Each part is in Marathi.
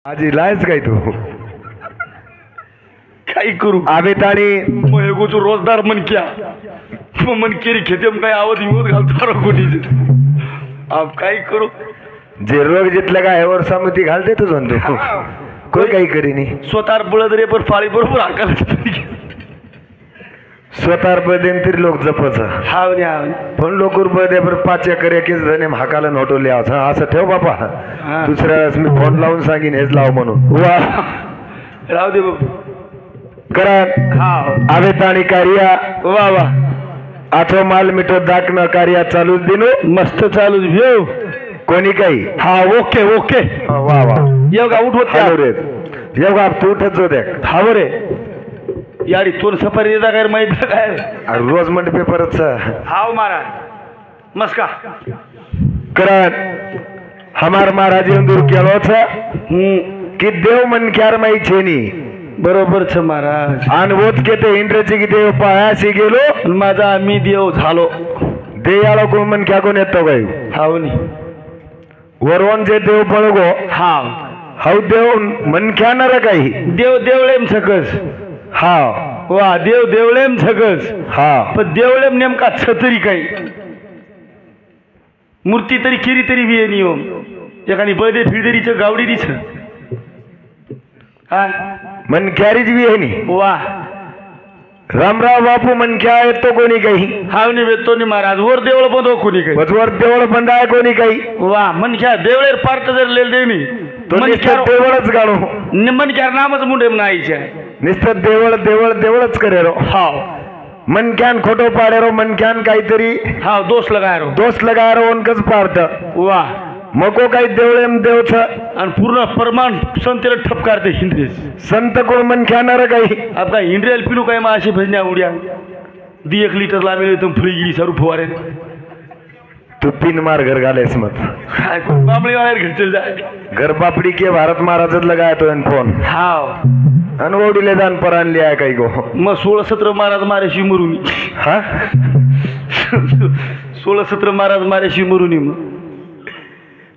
आजी लायच काय तू काही करू आवेताणी मग रोजदार मनक्या मन केरी खेते काय आवत युवत घालतो कोणी आप काही करू जे रोग जितलं काय वर समती घालते तू म्हणतो कोणी काही करीनी स्वतः बळद रे पण फाळी बरोबर हाकाल स्वतः बदेन तरी लोक जपच हावने हावने पण लोक रुपये पर 5 एकर एकीच धने हाकाला नोटवले असं ठेव बापा दुसऱ्या वेळेस मी फोन लावून सांगीन हेच लाव म्हणून वा राहू दे बाबू करण हा आवेताणी कार्या वा वा आठो माल मिठो दाखणं कार्या चालू दिनो मस्त चालू घेऊ कोणी काही हा ओके ओके वा वा येऊ का उठवत रे येऊ का तू उठत जो देख हा रे यारी तोन सफारी देता काय माहिती काय रोज म्हणजे पेपरच हाव महाराज मस्का करण हमार महाराज दूर केलो कि देव मन क्यार माई छेनी बरोबर छ महाराज आणि वोच के ते इंद्रजी की देव पायाशी गेलो माझा मी देव झालो देयाला कोण मन क्या कोण येतो गाय हावनी वरवन जे देव बळगो हा हाव देव मन क्या नर काही देव देवळेम सकस हा वा देव देवळेम सकस हा पण देवळेम नेमका छतरी काही मूर्ती तरी किरी तरी बी नियम एखादी बळदे फिरदरीच गावडीच हा मन क्यारीच बी आहे नी वा रामराव बापू मन क्या येतो कोणी काही हावनी वेतो नि महाराज वर देवळ बंदो कोणी काही वजवर देवळ बंद आहे कोणी काही वा मन क्या देवळेर पार्ट जर लेल देवनी मन क्या देवळच गाडो मन क्या नामच मुंडे म्हणायचे नुसतं देवळ देवळ देवळच करे रो हाव मन क्यान खोटो पाडे रो मन क्यान काहीतरी हाव दोष लगाय रो दोष लगाय रो उनकच पाडत वा मको काही देवळेम देवच आणि पूर्ण परमान संतेला ठप करते हिंद्रे संत कोण मन ख्यानार काही आता हिंद्रेल पिलू काय माशी भजण्या उड्या दी 1 लिटर लावेल तुम फुली गेली सारू फुवारे तू 3 मार घर घालेस मत काय बाबळी वायर घेतल जाय घर बापडी के भारत महाराजच लगाय तो फोन हाव अनवडीले जान पर आणली आहे काही गो मग 16-17 महाराज मारेशी मरुनी हा 16-17 महाराज मारेशी मरुनी मग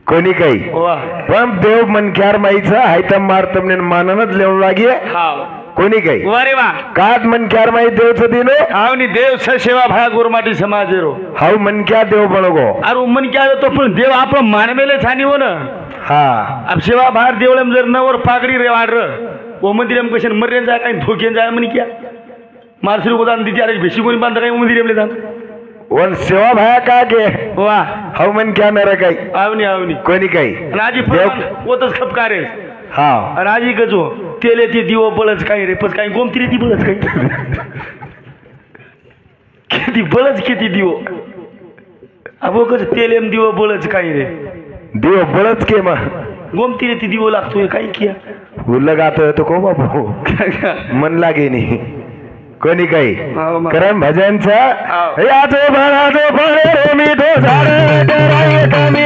कोणी काही वा पण देव मनख्यार माईचा हायतम मारतमने माननच लेवून लागे हाव कोणी काही वारे वा कात मनख्यार माई देवच दिनो हावनी देव सेवा भाग गुरमाटी समाज रो हाव मनख्या देव बळगो अरे मन क्या तो पण देव आपण मानमेले छानी हो ना हा अब सेवा भार देवलम जर नवर पागडी रे वाड वो मंदिरम कशन मर्यान जाय काय धोकेन जाय म्हण क्या मारसरी गोदान दिती अरे बेशी कोणी बांध काय मंदिरमले जाण वन सेवा भाया का गे वा हाव मन क्या मेरा काही आवनी आवनी कोणी काही राजी होतच खपकारे हा राजी गजो तेले ते दिवो बळच काही रे पस काही गोमती ती बळच काही किती बळच किती दिवो अबो कस तेलेम दिवो बळच काही रे देव बळच के मग गोमती रे ती दिवो लागतोय काही किया लगातो तो को बाबू मन लागे नाही कोणी काही करम भजनचा याचो भराचो फळे रे मी तो झाड कराय कमी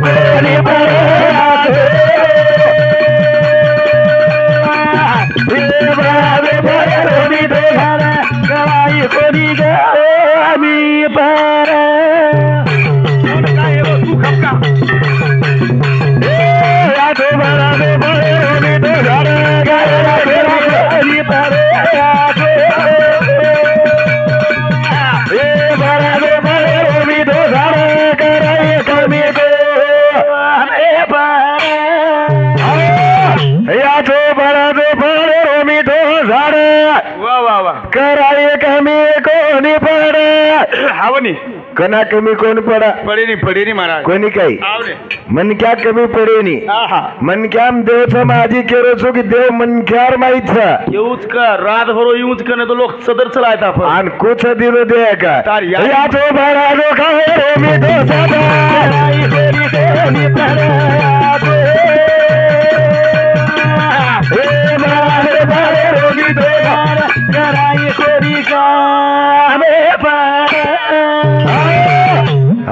कोणी फळे मी तो झाड कराय कोणी ग आम्ही पर याचो भराचो फळे रे मी तो झाड कराय कोणी पर कराय कमी कोणी पड हावनी कना कमी कोण पडा पडे नी महाराज कोणी काही मन क्या कमी पडे नी मन क्या देवच माझी केरो चो की देव मन क्यार माहित येऊच का रात भरो येऊच का नाही तो लोक सदर चलायत आपण आणि कुछ दिलो दे का याचो भरा लो काय मी तो सदा कोणी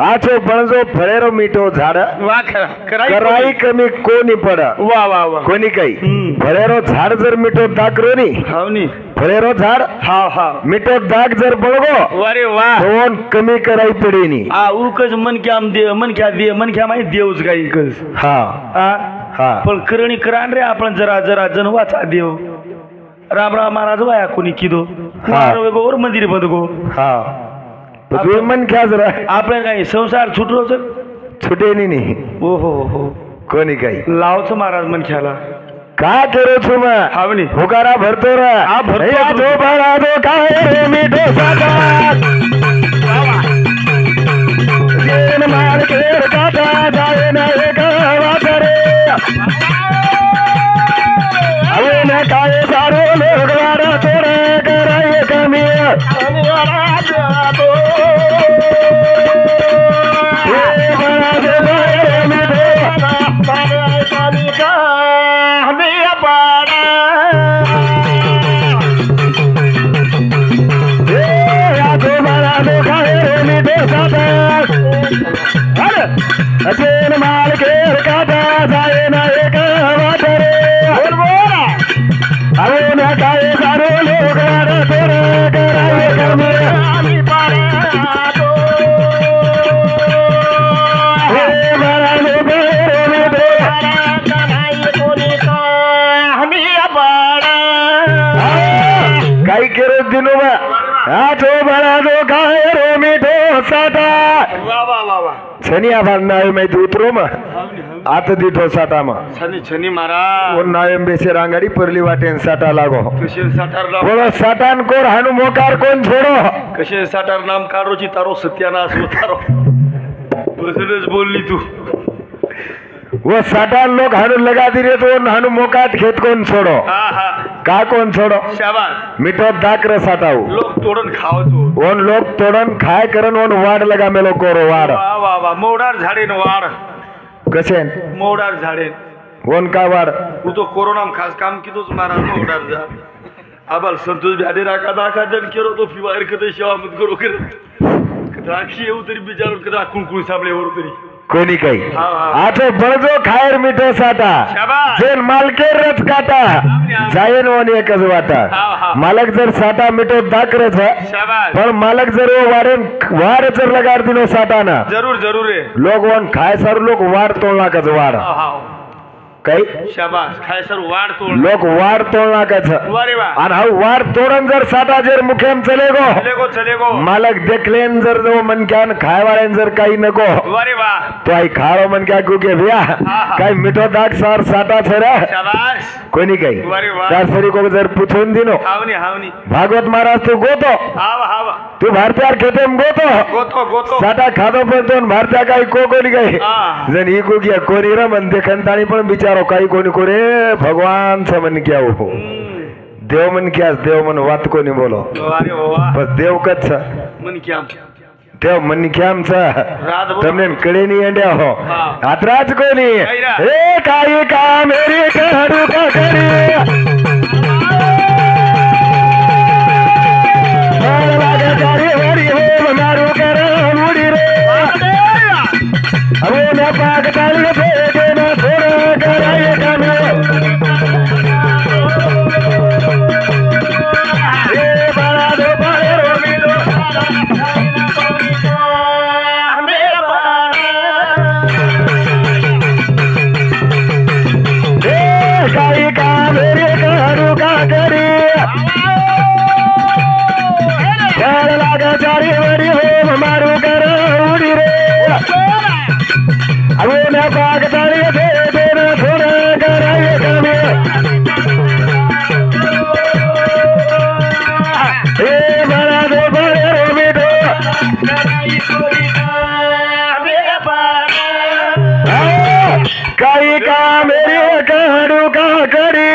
आचो पणजो फळेरो मिठो झाड कराई कमी कोणी पडा वा वा वा कोणी काही फळेरो झाड जर मिठो दाखरोनी हावनी फळेरो झाड हा हा मिठो दाग जर बळगो अरे वा दोन कमी कराई पडेनी आ उकज मन क्या दे मन क्या माहिती देवच काही कस हा हा. पण करणी करान रे आपण जरा जरा जन वाचा देव राम राम महाराज वाया कोणी किदो गोवर मंदिर बंद गो हा तुम्ही मन क्या जरा आपल्या काही संसार छुटलो तर छुटे नाही ओ हो कोणी काही लावच महाराज मन ख्याला का करो तुम हावनी होकारा भरतो रा हा, भरतो. जो भरा दो काय रे मिठो साता जेन मार केर काटा जाए ना एक वाट रे अवे न काय सारो लोग वारा तोरे कराए कमी अचेन माल केर काटा जाए ना एक वाट रे अरे न काय सारो लोग वारा तोरे कराए कमी काही केरो दिनो आठो बड़ा दो काय रो मिठो साटा छनी आभार नाय मैं उतरो म आत दिठो साटा म छनी छनी मारा वो नायम बेसे रांगड़ी परली वाटेन साटा लागो कशे साठार नाम बोलो साटान कोर हानु मोकार कोण छोडो कशे साठार नाम कारोची तारो सत्यानाश उतारो बसलच बोलली तू वो साटान लोग हानु लगा दिरे तो हानु मोकाट खेत कोण छोडो हा हा का कोण छोडो शाबाश मिठो दाकर साटाऊ लोक तोडन खावतो ओन लोग तोडन खाय करन ओन वाड लगा मेलो कोरो वाड वा वा वा मोडार झाडेन वाड कशेन मोडार झाडेन ओन का वाड तू तो कोरोना खास काम कितोच मारा मोडार झाड आबाल संतोष भाडे राखा दाखा जन केरो तो फिवायर कदे सेवा मत करो कर राखी येऊ तरी बिचारून कदा कुणकुण साबळे वर तरी कोणी काही हा, हा. आठो बळजो खायर मिठो साटा शाबास. जेन मालकेर रच काटा जायन वन एकच वाटा हा, हा. मालक जर साटा मिठो दाकरच शाबाश पण मालक जर वो वारेन वार जर लगार दिनो साटा ना जरूर जरूर रे लोग वन खाय सर लोग वार तोड़ना कच वार हा हा काही शाबास खाय सर वाड तोड लोग वार तोड़ना कच वारे वा आणि हा वार तोडन जर साटा जर मुखेम चलेगो चलेगो मालक देखलेन जर जो मन क्या खाय वारेन जर काही नको वारे वा तो आई खारो मन क्या गुके भैया हा. काही मिठो दाग सार साटा छरा शाबास कोणी काही वारे वा त्या सरी को जर पूछून दिनो हावनी हावनी भागवत महाराज तू गोतो हावा हावा तू भारतीयार खेतेम गोतो गोतो गोतो साटा खादो पण दोन भारतीया काही कोणी काही हा. जन ही को किया कोणी र मन देखनतानी पण बिचारो काही कोणी कोरे भगवान समन क्या हो देव मन क्या देव मन वात कोणी बोलो वारे वा बस देव कच मन क्या देव मन क्या रात भर- तमने कळे नहीं अंड्या हो हा. आतराज कोणी काही रा. ए काही का मेरी करू का करी लागे जारी वरी हो मारू कर मुड़ी रे अबे ना पाक ताली फेंके ना थोड़ा कराए कमे ए बड़ा दो बड़े रो मिलो ए काही का मेरे करू का करी लागे जारी वरी हो मारू कर मुड़ी रे अबे ना पाक ताली फेंके ना थोड़ा कराए कमे ए बड़ा दो बड़े रो मिलो काही का मेरे करू का करी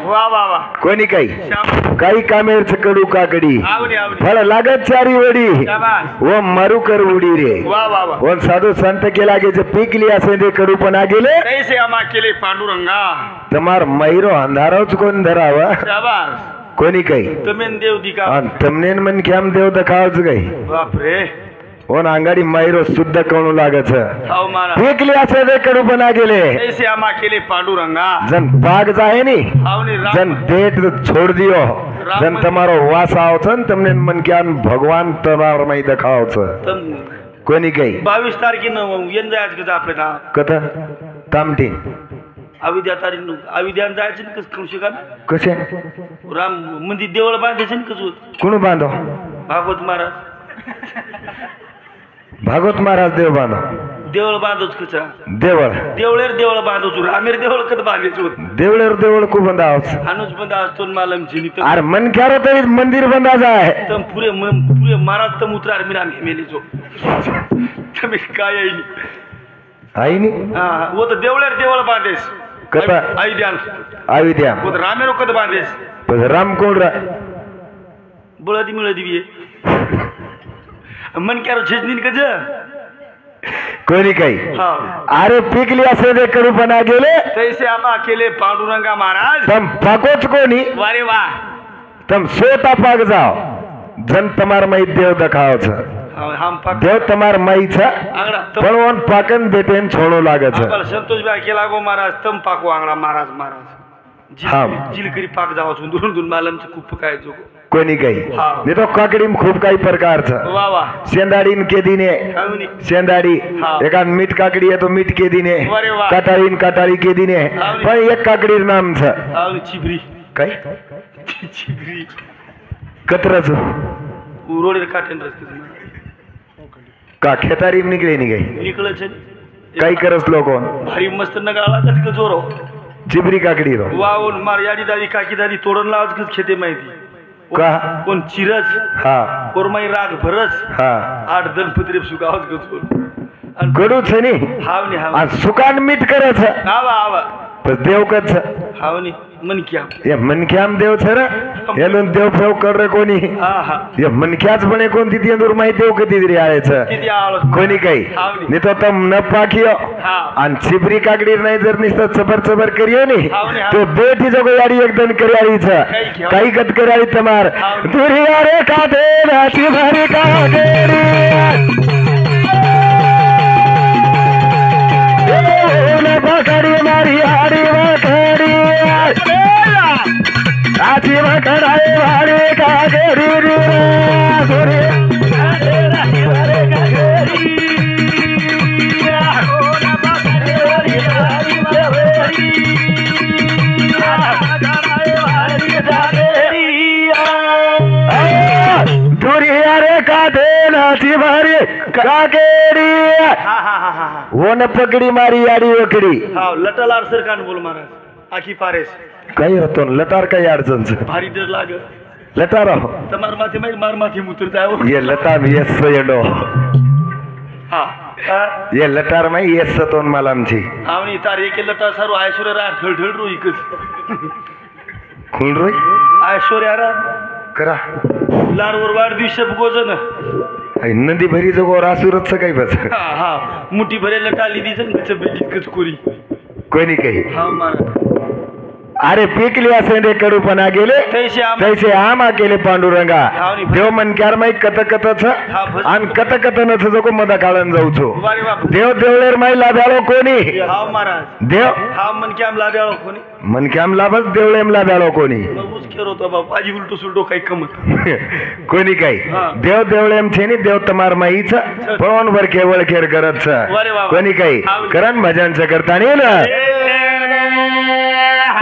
वा वा वा कोणी काही शाबास काही कामेर कडू काकडी आवनी आवनी फळ लागत चारी वडी शाबास व मारू कर उडी रे वा वा वा व साधू संत के लागे जे पीकली असे ते कडू पण गेले कैसे आमा केले पांडुरंगा तमार मैरो अंधारोच कोण धरावा शाबास कोणी काही तमेन देव दिका आणि तमनेन मन क्याम देव दखावच काही बाप रे ओन अंगाडी मैरो शुद्ध कणू लागत हाव मारा पीकली असे ते कडू पण गेले कैसे आमा केले पांडुरंगा जन बाग जाए नी हावनी जन राम डेट छोड़ दियो जन તમારો વાસ આવશે ને તમને મન ક્યાં ભગવાન તમારા માં દેખાવશે तम કોની ગઈ 22 तारखेनं येन जायचं का आपल्याला कथा तामटी अविद्या तारी अविद्यान जायचं ना कस करू शका कसे राम मंदिर देवळ बांधायचं ना कसं कोण बांधव भागवत महाराज भागवत महाराज देव बांधव देवळ बांधवच कसा देवळ देवळेर देवळ बांधवच रामेर देवळ कधी बांधायचं होत देवळेर देवळ खूप बंधावच अनुज बंद असतो मालमची अरे मन क्यारो तरी मंदिर बंधाचा आहे तम पुरे पुरे महाराज तम उतरार मी राम मेलीचो तुम्ही काय येईल आई नी हा वो तर देवळेर देवळ बांधेस कथा अविद्यान अविद्या वो तर रामेरो कधी बांधेस पण राम कोण रा बळदी मिळदी बी मन क्यारो झेजनीन कज कोणी काही हा अरे पिकली असे ते कडूपणा गेले तैसे आम्हा अकेले पांडुरंगा महाराज तम पाकोच कोणी वारे वा तम सोता पाक जाओ जन तमार माई देव दखावच हम पाक देव तमार माईचा आंगडा पण वन पाकन बेटेन छोडो लागच आम्हाला संतोष बा केला गो महाराज तम पाकू आंगडा महाराज महाराज हा. जिलकरी पाक जावा दुरून मालमचं खूप काय जो कोणी काही हा. नाही तो काकडीम खूप काही प्रकारचं वा वा शेंदाडीन केदीने काहुनी शेंदाडी हा. एका मीठ काकडी आहे तो मीठ केदीने अरे वा. काटाळीन काटाळी केदीने हा. पण एक काकडी नामचं आवनी चिबरी काय चिबरी कतरच उरोडे काटेन रस्ते का खेतारी निघले नाही काही निकळच काही करस लोक भारी मस्त नगाळा कच जोरो चिबरी काकडी रो वावून मार याडी दादी काकी दादी तोडून लावच कच खेते माहिती का कोण चिरस हा कोरमाई राग भरस हा 8 दनपत्री सुगावत गचून कडूच नाही हावनी हाव आणि सुकान मीठ करच आवा आवा पण देव कच हावनी मन क्या ये मनख्याम देव छर येलून देव फेव कर रे कोणी हा हा ये मनख्याच बने कोणती ती अंदर माहिती देव कधी तरी आळेचं किती आळस कोणी काही हावनी. नाही तो तम न पाकियो हा आणि चिपरी काकडी नाही जर नुसतं चबर चबर करियो नी हावनी, हावनी. तो बेटी जगो याडी एकदम करियाळीच काही घेऊ. काही गत करियाळी तमार हावनी. दुरिया रे का दे राती भरी का गेरी ओले बकरी मारी हाडी बकरी आजी बकराई भारी का गेरी रे दुरी दुरिया रे का दे नाची भारी का गेरी हा हा हा हा वो न पकडी मारी याडी वकडी हा लटलार सरकान बोल महाराज आखी पारेस काही होतो लटार काही अडचणच भारी डर लाग लटार हो तमार माथे मार माथे मुतरता है ये लटार येस येडो हा ये लटार माई येस सतोन मालामची आवनी तार एक लटा सारू ऐश्वर्या रा ढळ ढळ रो इकच खून रोय ऐश्वर्या रा करा लार वर वाढ दिवशी गोजन आई नदी भरी जगो रासुरच काही बस हा हा मुठी भरे लटाली दिसन कच बेटी कच कोरी कोणी काही हा महाराज अरे पिकली असे रे कडूपणा गेले तैसे आम तैसे आमा केले पांडुरंगा हावनी. देव मन क्यार माई कत कतच हा, भस. आणि कत कतनच जगो मदा काळन जाऊचो वारे बाप देव देवळेर माई लाभ्यालो कोणी हा महाराज देव हा मन की आम लाद्याळो कोणी मन क्याम लाभच देवळेम लाभ्यालो कोणी मग उस केरो तो बाप आजी उलटो सुलटो काही कमत कोणी काही हा. देव देवळेम छे नी देव तमार माईच पवन वर केवळ खेर करत वारे बाबा. कोणी काही हावनी. करण भजनच करता नाही ना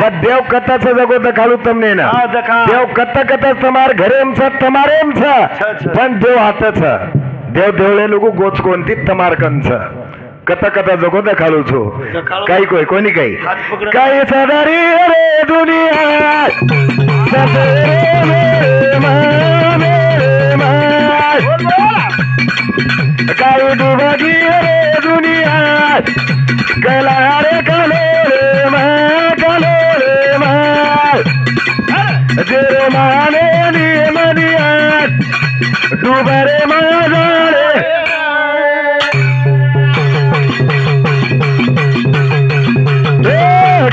पण देव कथाच जगो दखालू तमने ना हा, दखा. देव कथा कथा तमार घरेम छ तमारेम छ छ. पण देव हातच देव देवळे लोक गोच कोणती तमार कंच कथा कथा जगो दखालू छो दखालू. काही कोय कोणी काही हात पकडून. काही सदारी रे दुनिया सदरे मेरे मान काही डुबगी रे दुनिया गला रे कलो रे कलो रे तेरे माने नी मनिया डुबरे मारे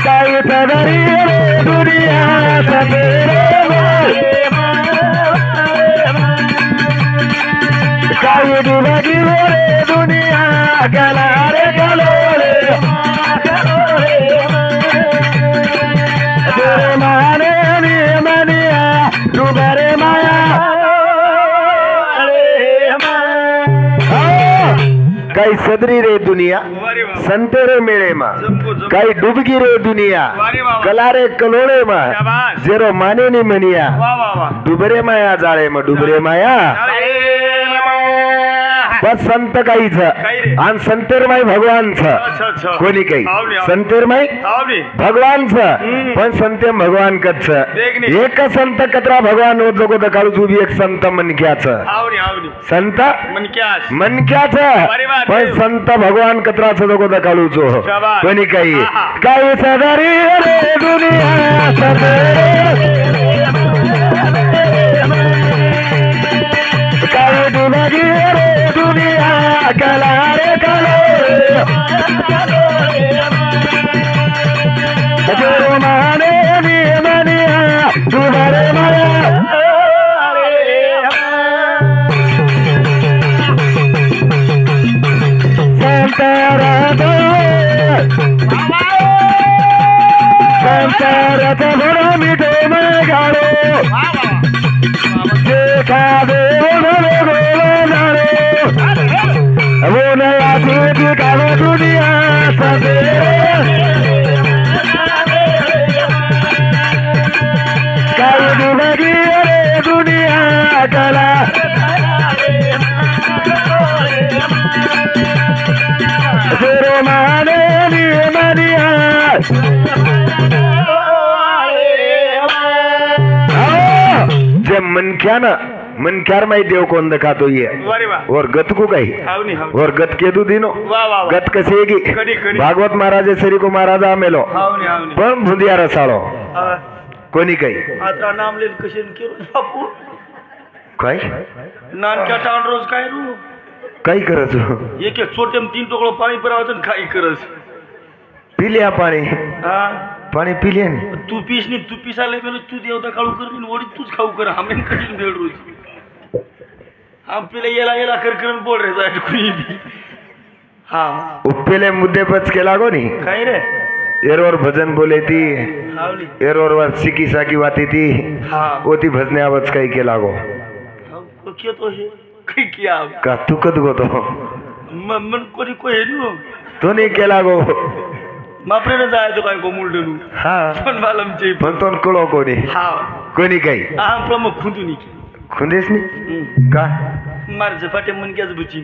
काही सदरी रे दुनिया सदरे काही डुबगी रे दुनिया गला रे कलो रे तेरे माने नी मनिया डुबरे माया काही सदरी रे दुनिया वारे वा संते रे मेळे मा जम्बो जम्बो काही डुबकी रे दुनिया वारे वा वा. कला रे कलोळे मा शाबास. जेरो माने नि मनिया वा वा वा डुबरे माया जाळे मा डुबरे माया बस संत काहीच काही रे. आणि संतेरमाई भगवानच अच्छा अच्छा कोणी काही आवडी, आवडी. संतेरमाई आवडी भगवानच पण संते भगवान कच्छ देखणी. एक संत कतरा भगवान होत जगो काळू तू बी एक संत मनक्याच आवडी आवडी संत मन क्या मनक्याच अरे वा, पण देव. संत भगवान कतराच जगो काळूचो शाबास. कोणी काही आहा. काही सदरी रे दुनिया सदरी काही डुबगी रे दुनिया कला रे कलो जो माने नि मनिया डुबरे माया संतारथ भरा मिठो में गाड़ो देखा दे वो नया दूध गालो दुनिया सदे काई डुबगी रे दुनिया कला तेरे माने नि मनिया जे मनख्यार माई देव कोण खातो ये वारे वा और गत को काही आवडी आवडी और गत केतु दिनो वा वा वा गत कसेगी कडी कडी भागवत महाराजे सरी को महाराज आमेलो आवडी आवडी पण भुंदिया रसाळो कोणी काही आता नाम लेल कशेन केरो बापू काय नानक्या टाण रोज काय रू काही करत एक एक छोटेम 3 टोकळो पाणी परावतन काही करस पिल्या पाणी हा पाणी पिले नी तू पीस नी तू पिसाले मेलो तू देवता काळू कर नी वडी तूच खाऊ कर हमें कठीण भेड रोज हम पिले येला कर कर बोल रे जाय कोणी भी हा उप्पेले मुद्दे पच केला गो नी काय रे एरोर भजन बोले ती आवडी एरोर वर सिकी साकी वाती ती हा ओती भजने आवाज काही केला गो तो किया तो है काय किया का तू कद गो तो मन कोणी को हे नु तो नाही केला गो मापरे न जाय तो काय को मुलडनु हा पण मालमचे पण तो कळो कोणी हा कोणी काही आम प्रमुख खुंदू नी खुंदेस नी का मार झपाटे मन क्याच बची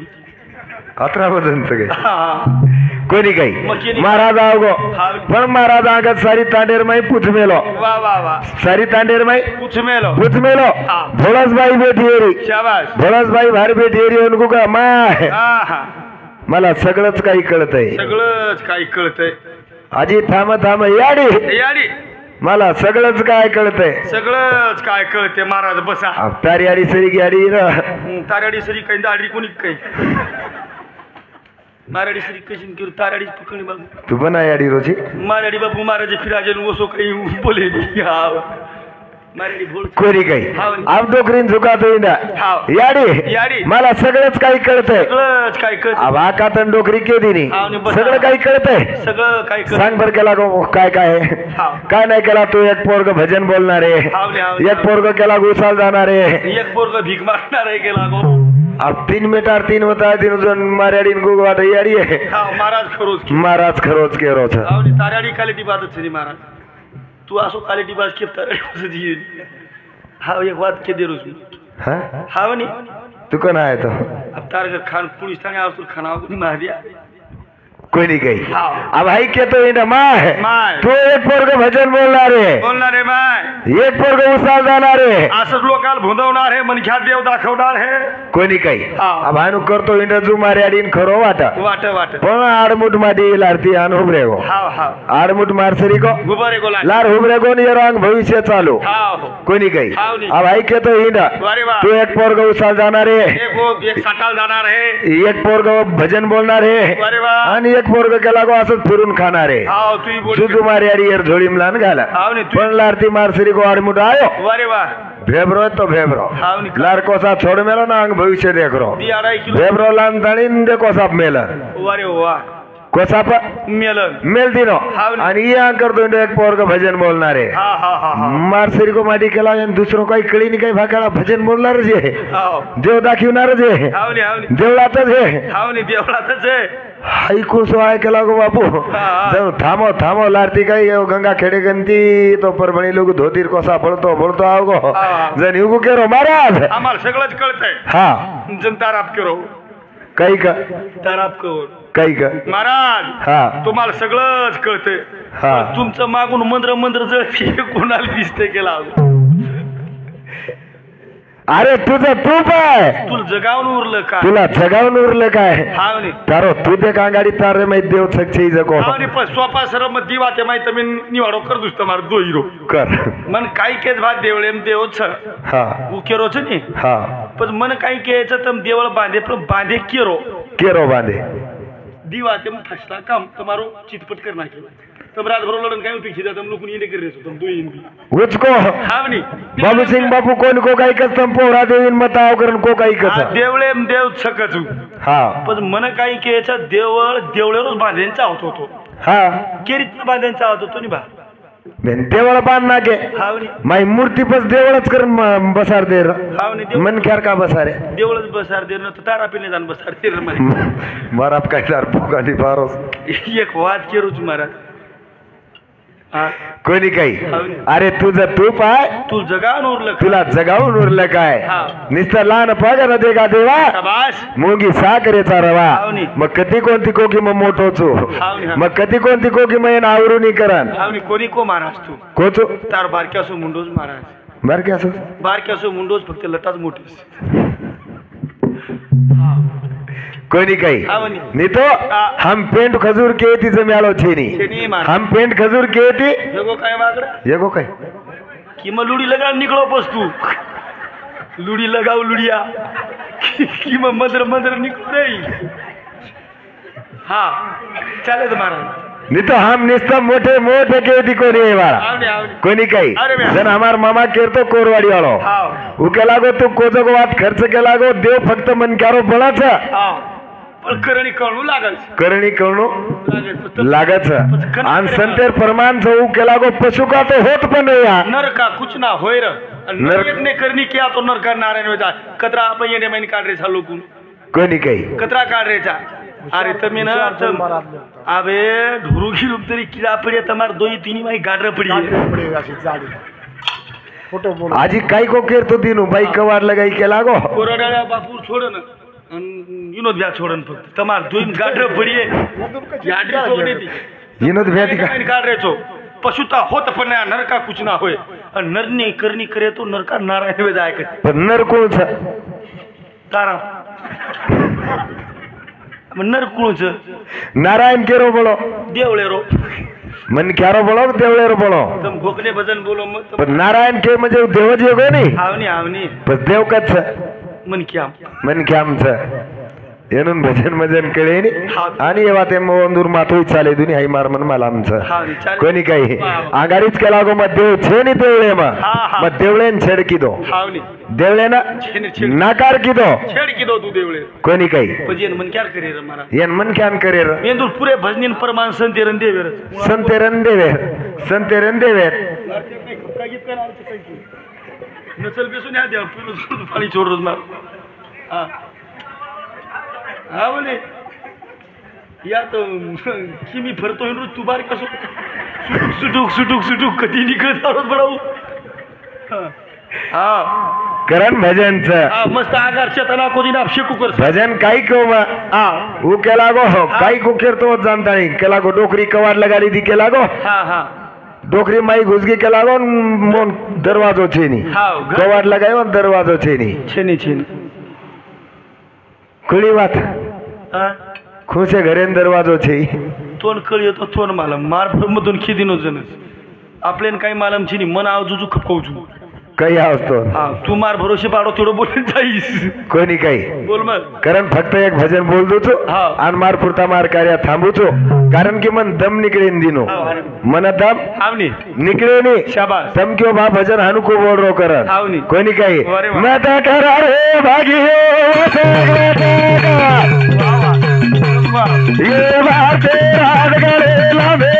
18 भजन सगळे हा कोणी मग काही केली. महाराज आओ गो हा. पण महाराज आगत सारी तांडेर माई पूछ मेलो वा वा वा सारी तांडेर माई कुछ मेलो पूछ मेलो हा. भोळस बाई बेटियेरी शाबाश भोळस बाई भारी बेटियेरी उनको का माय हा हा मला सगळंच काही कळतंय सगळंच काही कळतंय आजी थांब थांब याडी याडी मला सगळंच काय कळतंय सगळंच काय कळते महाराज बसा तारी आडी सरी गाडी र ताराडी सरी काही दाडी कोणी काही माराडी सरी कशी करू ताराडी पकडी बाबू तू पण आहे याडी रोजी माराडी बाबू महाराज फिराजे ओसो काही बोले हा माराडी बोल कोणी काही हा. आप डोकरीन झुकातो इंडा हा. याडी याडी. मला सगळंच काही कळतंय सगळंच काय कळत आवाकातन डोकरी केली नी हा, आणि बस. सगळं काही कळतंय सगळं काय कळत सांग बर केला गो काय काय आहे? हा. काय नाही केला तू एक पोरग भजन बोलणार आहे हावले, हावले. एक पोरग केला गुसाल जाणार आहे एक पोरग भीक मारणार आहे गेला गो अब 3 मीटर 3 होता 3 जण मार्याडीन गुग वाट याडी आहे हा महाराज खरोच महाराज खरोच के रोज आवडी ताराडी क्वालिटी बातच छे महाराज तू असो क्वालिटी बात के ताराडी कसं जी हा एक बात के दे रोज हा हा नी तू कोण आहे तो अब तारगर खान पुलिस थाने आवतो खाना को मार दिया कोई नहीं गई हाँ. अब भाई के तो इन्हें माँ है माय. तू एक पोरग भजन बोलणार आहे बोलणार आहे माय एक पोरग उसाल जाणार आहे असंच लोकाल भोंदवणार आहे मनख्यात देव दाखवणार आहे कोणी काही हा. अब हानु करतो इंड जू मारे अडीन खरो वाटा वाट वाट पण आडमुट मध्ये लारती आन हुबरे गो हा हा आडमुट मारसरी को गुबारे गोला लार हुबरे गो ये रंग भविष्य चालू हा हो कोणी काही हाव नी. अब भाई के तो इंड वारे वा तू एक पोरग उसाल जाणार आहे एक साटाल जाणार आहे एक पोरग भजन बोलणार आहे वारे वा आणि एक पोरग केला गो असंच फिरून खाणार आहे हा तू बोल तुझू मारी अडी एर झोळीम लान घाला हाव नी तू पण लारती मारसरी को आडमुट आयो वारे वा भेब्रो तो भेब्रो हाव नी लार कोसा छोड़ मेलो ना अंग भविष्य देख रो दी 2.5 किलो भेब्रो लान तणीन दे कोसा मेल वारे वा कोसाप मेलन मेल दिनो हाँ। आणि या करतो एक पोरग भजन बोलणार आहे हा हा हा हा मारसरी को माटी केला आणि दुसरं काही कळी नाही काही भाकाला भजन बोलणारच आहे हाव देव दाखवणारच आहे हावनी हावनी देवळातच आहे हावनी देवळातच आहे ऐकून सो ऐकला गो बापू हा. जाऊ थांबव थांबव लारती काही येऊ गंगा खेडे गंती तो परभणी लोक धोतीर कोसा पडतो बोलतो आव गो हा. जण युगू केरो महाराज आम्हाला सगळंच कळतंय हा जनता राप करो काही का ताराप करो काही का महाराज हा तुम्हाला सगळंच कळतंय हा. पण तुमचं मागून मंत्र मंत्र जळते कोणाला दिसते केला अरे तुझं तू पाय तुला जगावून उरलं का तुला जगावून उरलं काय हावनी तारो तू ते कांगाडी तारे माहिती देव सकचे जगो हावनी पण सोपा सर मग दिवा ते माहिती मी निवाडो कर दुसतं मार दो हिरो कर मन काही केस भात देवळे देवच हा केरोच नाही हा पण मन काही केचं तर देवळ बांधे पण बांधे केरो केरो बांधे दिवा ते मग फसला काम तुम्हारो चितपट कर नाखे तब रात भर लढन काय उपयोगी तम लोक येणे कर रेसो तम दो इन उचको हावनी बाबू सिंग बापू कोण को काही कस्तम पोरा देवीन मताव करून को काही हा, कस देवळे देव सकचू हा पण मन काही केचं देवळ देवळेवरच बांधायचा होतो हा केरीत बांधायचा होतो नि बा देवळ बांध ना गे हावनी माई मूर्ती बस देवळच करून बसार दे हावनी देव मन ख्यार का बसारे देवळच बसार दे ना तारा पिणे जाण बसार दे रे मला मराप काय दार पोगाली फारोस एक वाद केरूच महाराज हा कोणी काही हावनी. अरे तुझं तू पाय तू जगावून उरलं का? तुला जगावून उरलं काय हा. नुसतं लहान पगार दे का देवा शाबास मुंगी साखरेचा रवा हावनी. मग कधी कोणती कोकी मग मोठोचो हावनी, हा. मग कधी कोणती कोकी मग आवरून करण हावनी कोणी को महाराज तू कोचो तार बारक्या असो मुंडोज महाराज बर की असं बारक्या असो मुंडोज फक्त लटाच मोठीस कोणी काही हावनी. नी तो हम पेंट खजूर के तिचं मिळालो छेनी छेनी महाराज. हम पेंट खजूर के ती हेगो काय वागडा येगो काय कि मग लुडी लगा निकलो पस तू लुडी लगाव लुडिया कि मग मंत्र मंत्र निकलो रे हा चालेल महाराज नी तो हम निस्ता मोठे मोठे के ती कोणी आहे वाला आवडे आवडे कोणी काही अरे म्या. जण हमार मामा केरतो कोरवाडी वाळो हाव उकेला गो तू कोजो गो वात खर्च केला गो देव फक्त मन क्यारो बळाचा हाव पण करणी कळू लागल करणी करणो लागल लागच आणि संतेर परमान जो केला गो पशु का तो होत पण नाही हा. नर का कुछ ना होय र नर- नर ने करनी किया तो नर का नारायण वेचा कतरा आपण येणे महिने काढ रे चालू कोण कोणी काही कतरा काढ रेचा अरे तुम्ही ना अबे ढुरू घिरू तरी किडा पडे तमार दोई तिनी माही गाडर पडी आजी काही को केरतो दिनू बाई कवार लगाई केला गो कोरड्या बापूर सोडन विनोद ब्या सोडन फक्त तमार दोई गाडर पडी याडी सोडने ती विनोद भ्याती का काढ रेचो पशुता होत पण नाही नर का कुछ ना होय आणि नरने करणी करे तो नर का नारायण वेचा ऐकत पण नर कोणचा तारा नर कुळच नारायण केरो बोलो देवळे रो मन क्यारो बोलो देवळेरो बोलो तम घोकने भजन बोलो मग पण नारायण के म्हणजे देवच येगो नाही आवनी आवनी पण देव कच मन क्या मन क्यामचं ಏನೊಂದು ಭಜನ್ ಮಜನ್ ಕೇಳೇನಿ आणि येवा दूर मातोई चाले दुनी हाई मार मन मला आमचं कोणी काही आगारीच केला गो मग देव छेनी देवळे मग देवळेन छेड किदो हावनी देवळेनं नाकार किदो छेड की दो तू देवळे कोणी काही भजन मन क्या करे रे मारा ಏನ್ ಮನ್ ಕ್ಯಾನ್ ಕರೀರ मेंदूर पुरे भजनीन परमान संतेरन देवेर संतेरन देवेर नचल बेसून या देव पाणी छोड रोज मार हा हा बोले या तो की मी फरतोय रोज तू बार कसो सुटुक सुटुक सुटुक कधी निघत रोज बडाऊ हा करण भजनचं हा मस्त आगार चेतना कोणी ना शेकू कर भजन काही को हा ऊ केला गो काही को केरतो जानता नाही केला गो डोकरी कवार लगाली दी केला गो हा हा डोकरी माई घुसगी केला गो मोन दरवाजो छेनी हाव कवार लगायो दरवाजो छेनी छेनी छेनी कुळी वात हा खुशे घरेन दरवाजो छे तोंड कळ येतो तोंड मालम मार मधून खिदिनो जनस आपल्यान काही मालम छिनी मन आवाजू खपकवजू काही असतो हा तू मार भरोसे पाडो तेवढं बोलून जाईस कोणी काही बोल मग कारण फक्त एक भजन बोल दूचो हा. आणि मार पुरता मार कार्य थांबूचो कारण की मन दम निकळेन दिनो मन दम आवनी निकळेनी शाबास दम क्यों बा भजन हानु को बोल रो करन आवनी कोणी काही अरे वा. मत करा रे भागी हो ये भारते रात गले लंबे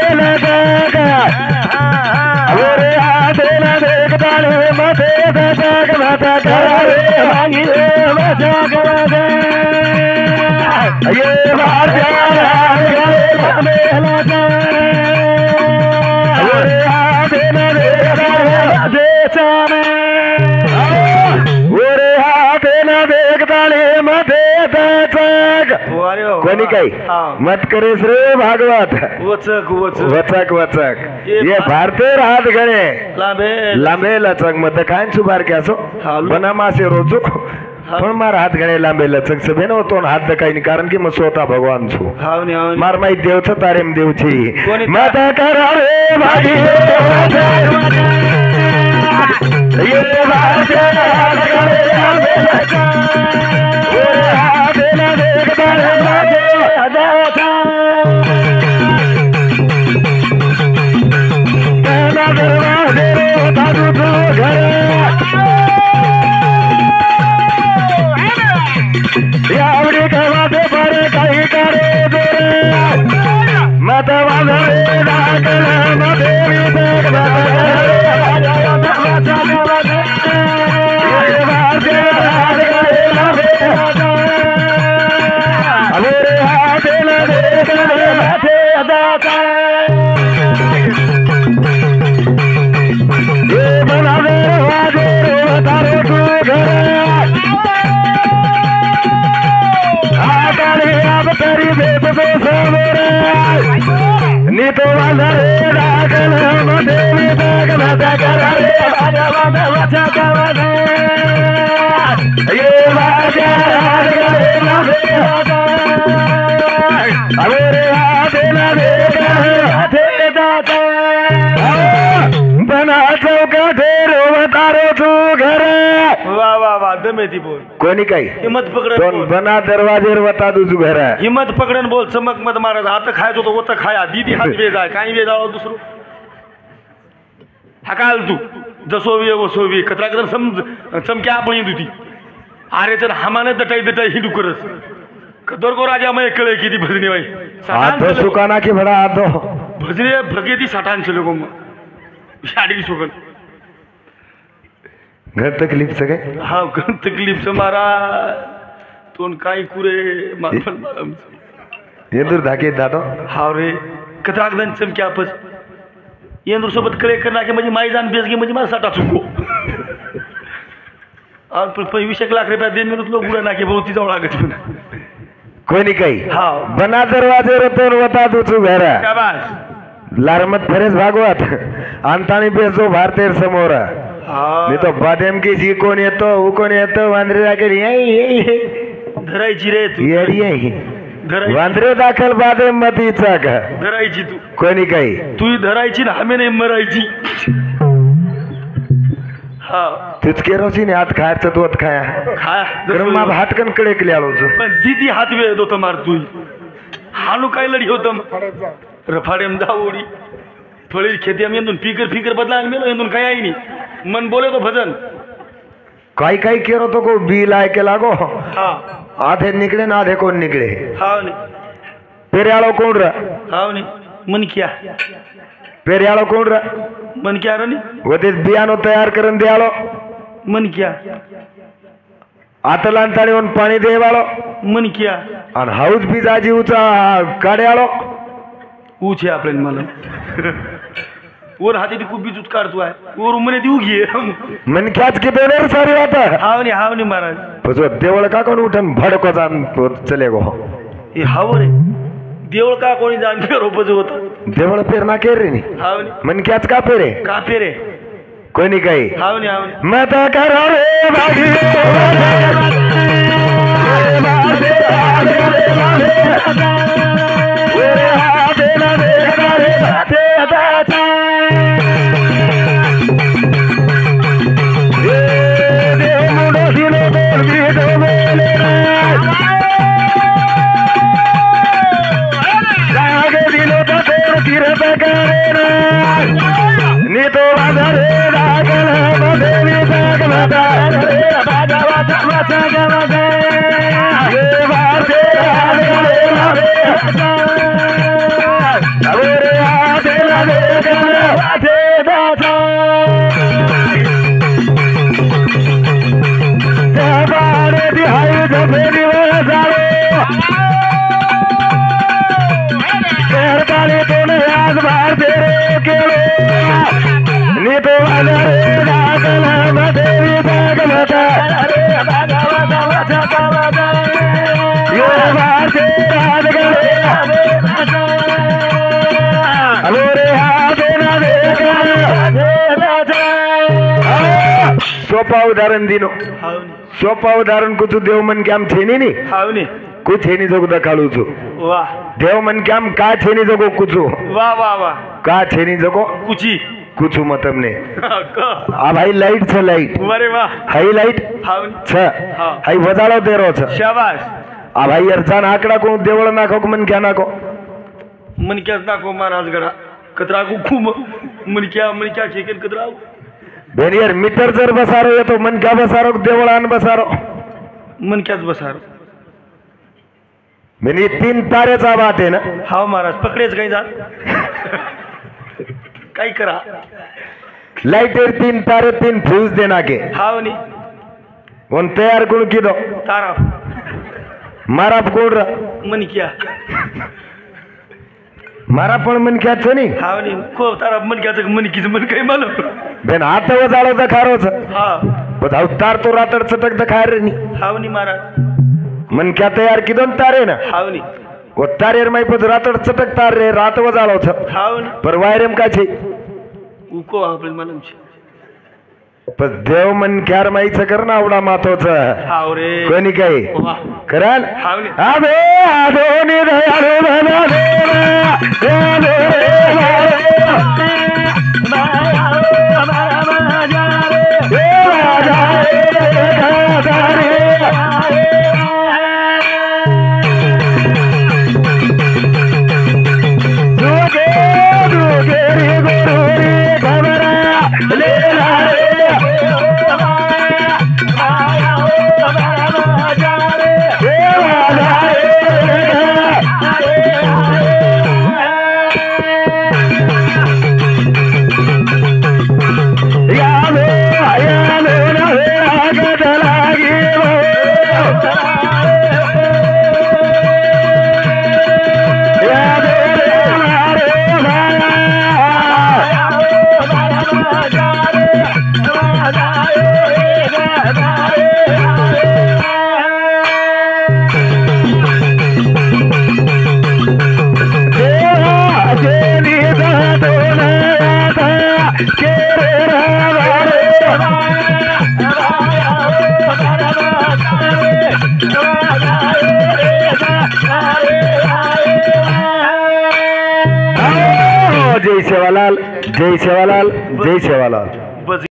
अरे आधे न देखता रे मथे दशक मत करे मांगी मजाक ये भारते रात गले लंबे अरे आधे न देखता रे मथे ओरे हाथे न देखता रे मथे दशक कोणी काही मत करेस रे भागवत वचक वचक वचक वचक ये भारते राहत गणे लांबे लचक मत काय सुभार क्यासो बना मासे रोजो पण मार हात गणे लांबे लचक सभे नव्हतो हात काही नाही कारण की मग स्वतः भगवान छू मार माहिती देवच तारेम देवची मत करा रे भागी ये भारते राहत गणे लांबे लचक कोणी काही हिम्मत पकडन बना दरवाजेर वता तुझू घर हिम्मत पकडन बोल चमक मत महाराज आता खायचो तो होतं खाया दीदी हात वेज आहे काही वेज आलो दुसरं हकाल तू जसो वे वसो वे कचरा कचरा चमक्या आपण तुझी अरे तर हमाने दटाई दटाई हिंदू करस कदर को राजा मैं कळे किती भजनी बाई आतो सुकाना की भडा आतो भजनी भगेती 60 लोक शाडी सुकन घर तकलीफ से गए हाँ घर तकलीफ से मारा तो काय कुरे येंदूर धाके दातो हाँ रे कतराक दन चमक्या पस येंदूर सोबत कळे करना के म्हणजे माई जान बेस गे म्हणजे मला 60 चुको और 25 लाख रुपया दे मेरे लोग बुरा ना के बहुत ही जवळ लागत कोणी काही हाँ बना दरवाजे रतोन वता तुझू घर शाबाश लारमत फरेस भागवत अंतानी बेसो भारतेर समोर मी तो बादेम की जी कोण येतो उ कोण येतो वांद्रे दाखल धरायची रे तू येडी धरायची वांद्रे दाखल बादेम मतीचा का धरायची तू कोणी काही तू धरायची ना आम्ही नाही मरायची हा तुझ केरोची ने हात खायचं तू खाया खा क्रम हाटकन कडे केले आलो पण दीदी हात वेळ होतो मार तू हानू काय लढी होतं रफाडेम दावडी थोड़ी खेती हम येंदून फिकर फिकर बदला मेलो येंदून काय आई नहीं मन बोले तो भजन काही काही केरो तो को बी लाय के लागो हाँ आधे निकले ना आधे कोण निकले हाँ नहीं पेरियाळो कोण रा हाँ नहीं मन क्या पेरियाळो कोण रा मन क्या रनी वते बियाणो तयार करून द्यालो मन क्या आतलांताळीहून पाणी देवाळो मन क्या आणि हाऊस बिजाजीवचा काड्याळो ऊचे आपल्याला मला वर हाती खूप बीजूच काढतो आहे वर म्हणे देऊ घे मन क्याच की बेनर सारी आता हाव नहीं महाराज पसो देवळ का कोण उठन भडको जान चले गो ये हाव रे देवळ का कोणी जाण फेरो बज होत देवळ पेरना केर रे नी हाव नहीं मन क्याच का पेरे का फेरे कोणी काही हाव नहीं मत करा रे भागी रे आधे लागे आधे दादा बारे दिहाई झपेली वर झालो शेरकाली तोन आज बाहेर तेरे केलो नी तो आला रे लागला मदेवी भागवता रे भागवता वाचा ये वाचे राज गले हलो रे आधे ना सोपा उदाहरण दिनो सोपा उदाहरण कुछ देव मन के आम छेनी नी हावनी कुछ छेनी जगो दखाड़ू छू वाह देव मन के आम का छेनी जगो कुछ वाह वाह वाह का छेनी जगो कुची कुछ मत हमने आ भाई लाइट छ लाइट अरे वाह हाई लाइट हावनी छ हाई वजाड़ो दे रो छ शाबाश आ भाई अरजान आकड़ा को देवळ नाखो मन क्या नाखो मन क्या नाखो महाराज गड़ा कतरा को खूम मन क्या चेकन कतरा बेनियर मीटर जर बसारो येतो मन क्या बसारो देवळान बसारो मन क्याच बसार बेनी तीन तारेचा बात आहे ना हाव महाराज पकडेच काही जा काही करा लाइटेर तीन तारे तीन फ्यूज देना के हाव नी उन तैयार कोण किदो तारा मारा कोण मन क्या मारा पण मन क्या छ नी हाव नी को तारा मन क्या मन की मन काही मालो बेन हात वजाळो दखारो छ हा बधाव तार तो रातड चटक दखार रे नी हाव नी महाराज मन क्या तैयार किदो तारे ना हाव नी वो तारेर माई पद रातड चटक तार रे रात वजाळो छ हाव नी पर वायरम का छे उको आपले मालूम छे पण देव मन क्यार माई छ करना आवडा मातोच हाव रे कोणी काय वाह कराल हाव नी आदो आदो नि दयाळु बना जय सेवालाल जय सेवालाल जय सेवालाल।